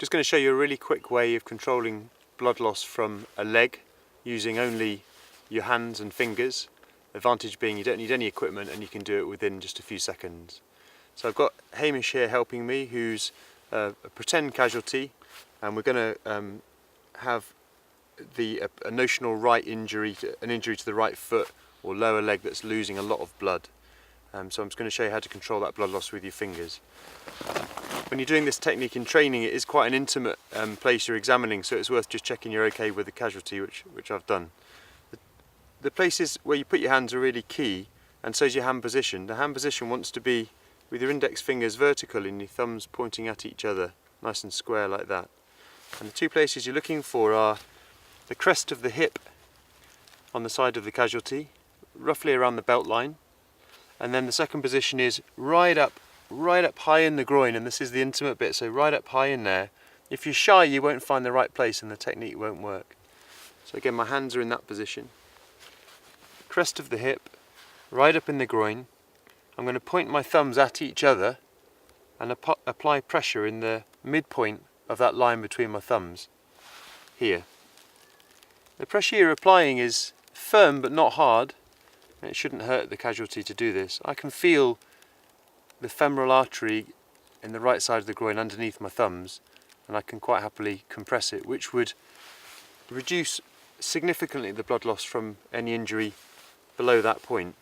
Just going to show you a really quick way of controlling blood loss from a leg using only your hands and fingers. Advantage being you don't need any equipment and you can do it within just a few seconds. So I've got Hamish here helping me, who's a pretend casualty, and we're going to have a notional right injury, an injury to the right foot or lower leg that's losing a lot of blood. So I'm just going to show you how to control that blood loss with your fingers. When you're doing this technique in training, it is quite an intimate place you're examining, so it's worth just checking you're okay with the casualty, which I've done. The places where you put your hands are really key, and so is your hand position. The hand position wants to be with your index fingers vertical and your thumbs pointing at each other, nice and square like that. And the two places you're looking for are the crest of the hip on the side of the casualty, roughly around the belt line, and then the second position is right up high in the groin, and this is the intimate bit, so right up high in there. If you're shy, you won't find the right place and the technique won't work. So again, my hands are in that position. Crest of the hip, right up in the groin. I'm going to point my thumbs at each other and apply pressure in the midpoint of that line between my thumbs, here. The pressure you're applying is firm but not hard, and it shouldn't hurt the casualty to do this. I can feel the femoral artery in the right side of the groin underneath my thumbs, and I can quite happily compress it, which would reduce significantly the blood loss from any injury below that point.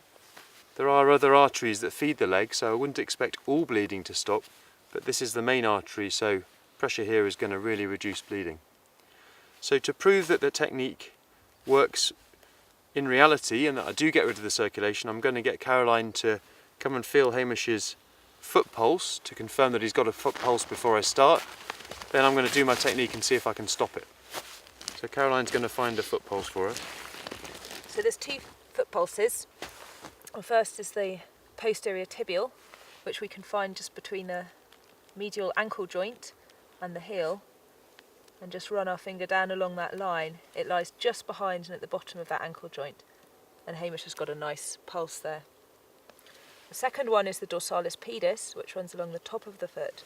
There are other arteries that feed the leg, so I wouldn't expect all bleeding to stop, but this is the main artery, so pressure here is going to really reduce bleeding. So to prove that the technique works in reality and that I do get rid of the circulation, I'm going to get Caroline to come and feel Hamish's foot pulse to confirm that he's got a foot pulse before I start. Then I'm going to do my technique and see if I can stop it. So Caroline's going to find a foot pulse for us. So there's two foot pulses. The first is the posterior tibial, which we can find just between the medial ankle joint and the heel, and just run our finger down along that line. It lies just behind and at the bottom of that ankle joint, and Hamish has got a nice pulse there. The second one is the dorsalis pedis, which runs along the top of the foot,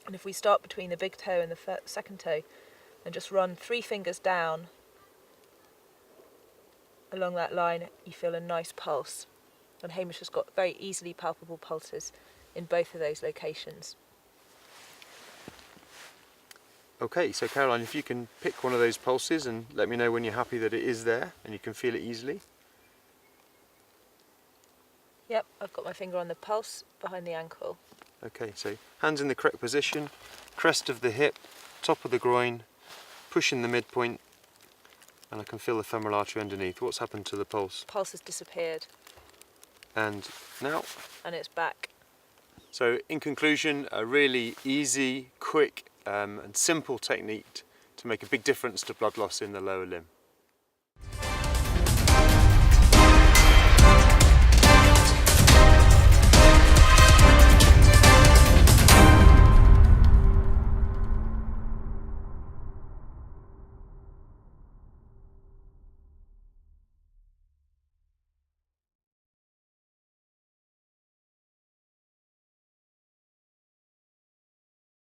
and if we start between the big toe and the second toe and just run 3 fingers down along that line, you feel a nice pulse. And Hamish has got very easily palpable pulses in both of those locations. Okay, so Caroline, if you can pick one of those pulses and let me know when you're happy that it is there and you can feel it easily. Yep, I've got my finger on the pulse behind the ankle. Okay, so hands in the correct position, crest of the hip, top of the groin, push in the midpoint, and I can feel the femoral artery underneath. What's happened to the pulse? Pulse has disappeared. And now? And it's back. So in conclusion, a really easy, quick and simple technique to make a big difference to blood loss in the lower limb.